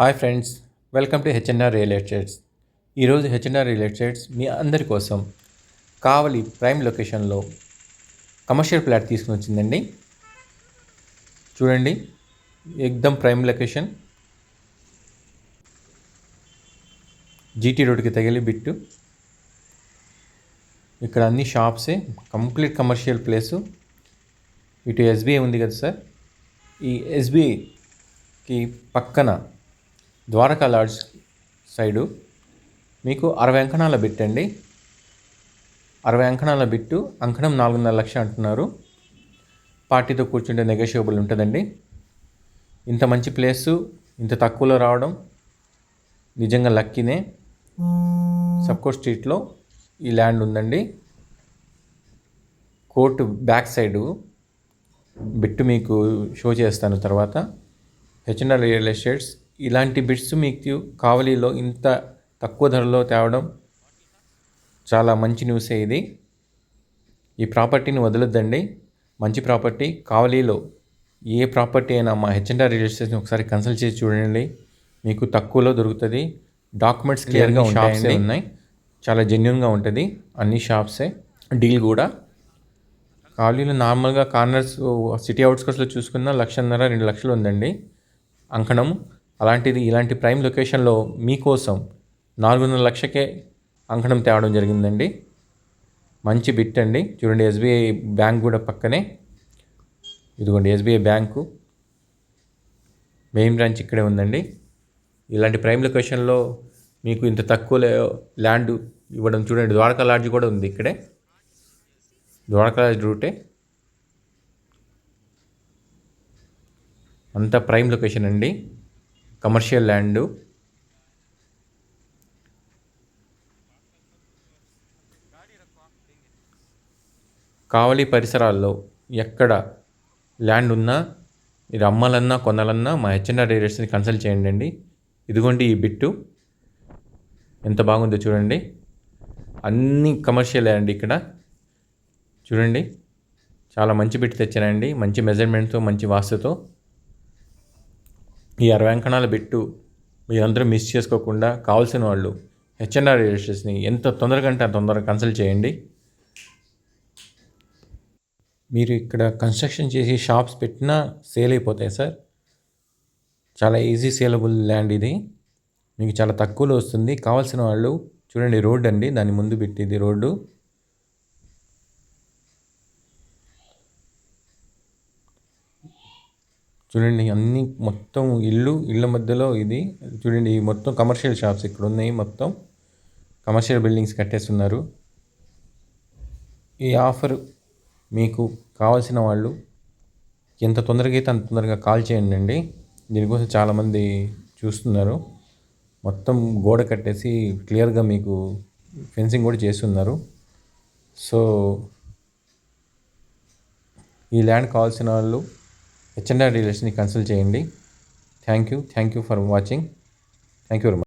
Hi friends, welcome to HNR real estates. ఈరోజు HNR real estates మీ అందరి కోసం కావలి prime లొకేషన్లో కమర్షియల్ ఫ్లాట్ తీసుకుని వచ్చిందండి. చూడండి, ఎక్దమ్ ప్రైమ్ లొకేషన్, జీటీ రోడ్కి తగిలి బిట్టు. ఇక్కడ అన్ని షాప్సే, కంప్లీట్ కమర్షియల్ ప్లేసు. ఇటు ఎస్బీఐ ఉంది కదా సార్, ఈ ఎస్బీఐకి పక్కన ద్వారకా లాడ్జ్ సైడు మీకు 60 అంకణాల బిట్ అండి. 60 అంకణాల బిట్టు, అంకణం 4.5 లక్షలు అంటున్నారు. పార్టీతో కూర్చుంటే నెగోషియబుల్ ఉంటుందండి. ఇంత మంచి ప్లేసు ఇంత తక్కువలో రావడం నిజంగా లక్కీనే. సబ్కోర్ స్ట్రీట్లో ఈ ల్యాండ్ ఉందండి. కోర్టు బ్యాక్ సైడు బిట్టు మీకు షో చేస్తాను తర్వాత. హెచ్ఎన్ఆర్ రియల్ ఎస్టేట్స్ ఇలాంటి బిట్స్ మీకు కావలిలో ఇంత తక్కువ ధరలో తేవడం చాలా మంచి న్యూసే. ఇది ఈ ప్రాపర్టీని వదలొద్దండి, మంచి ప్రాపర్టీ. కావలిలో ఏ ప్రాపర్టీ అయినా మా హెచ్ఎన్ఆర్ రియల్ ఎస్టేట్స్ని ఒకసారి కన్సల్ట్ చేసి చూడండి, మీకు తక్కువలో దొరుకుతుంది. డాక్యుమెంట్స్ క్లియర్గా ఉన్నాయి, చాలా జెన్యున్గా ఉంటుంది. అన్ని షాప్సే, డీల్ కూడా. కావలిలో నార్మల్గా కార్నర్స్ సిటీ అవుట్స్కట్స్లో చూసుకున్న 1.5 2 లక్షలు ఉందండి అంకణం. అలాంటిది ఇలాంటి ప్రైమ్ లొకేషన్లో మీకోసం 4.5 లక్షకే అంకణం తేవడం జరిగిందండి. మంచి బిట్ అండి. చూడండి, ఎస్బీఐ బ్యాంక్ కూడా పక్కనే. ఇదిగోండి ఎస్బీఐ బ్యాంకు మెయిన్ బ్రాంచ్ ఇక్కడే ఉందండి. ఇలాంటి ప్రైమ్ లొకేషన్లో మీకు ఇంత తక్కువ ల్యాండ్ ఇవ్వడం చూడండి. ద్వారకా లాడ్జ్ కూడా ఉంది ఇక్కడే, ద్వారకా లాడ్జ్ రూటే. అంతా ప్రైమ్ లొకేషన్ అండి, కమర్షియల్ ల్యాండ్. కావలి పరిసరాల్లో ఎక్కడ ల్యాండ్ ఉన్నా, మీరు అమ్మాలన్నా కొనాలన్నా మా హెచ్ఎన్ఆర్ రియల్ ఎస్టేట్స్ని కన్సల్ట్ చేయండి అండి. ఇదిగోండి ఈ బిట్టు ఎంత బాగుందో చూడండి. అన్నీ కమర్షియల్ ల్యాండ్ ఇక్కడ. చూడండి, చాలా మంచి బిట్ తెచ్చానండి, మంచి మెజర్మెంట్తో, మంచి వాస్తుతో. ఈ 60 అంకణాల బిట్టు మీరందరూ మిస్ చేసుకోకుండా కావాల్సిన వాళ్ళు హెచ్ఎన్ఆర్ రియల్ ఎస్టేట్స్ని ఎంత తొందరగా అంటే అంత తొందరగా కన్సల్ట్ చేయండి. మీరు ఇక్కడ కన్స్ట్రక్షన్ చేసి షాప్స్ పెట్టినా సేల్ అయిపోతాయి సార్. చాలా ఈజీ సేలబుల్ ల్యాండ్ ఇది, మీకు చాలా తక్కువలో వస్తుంది. కావాల్సిన వాళ్ళు చూడండి, రోడ్ అండి, దాని ముందు పెట్టింది రోడ్డు. చూడండి, అన్నీ మొత్తం ఇళ్ళ మధ్యలో ఇది. చూడండి, ఈ మొత్తం కమర్షియల్ షాప్స్ ఇక్కడ ఉన్నాయి. మొత్తం కమర్షియల్ బిల్డింగ్స్ కట్టేస్తున్నారు. ఈ ఆఫర్ మీకు కావాల్సిన వాళ్ళు ఎంత తొందరగా అయితే అంత తొందరగా కాల్ చేయండి అండి. దీనికోసం చాలామంది చూస్తున్నారు. మొత్తం గోడ కట్టేసి క్లియర్గా మీకు ఫెన్సింగ్ కూడా చేస్తున్నారు. సో ఈ ల్యాండ్ కావాల్సిన వాళ్ళు హెచ్ఎన్ఆర్ రియల్ ఎస్టేట్స్ని కన్సల్ట్ చేయండి. Thank you for watching. Thank you very much.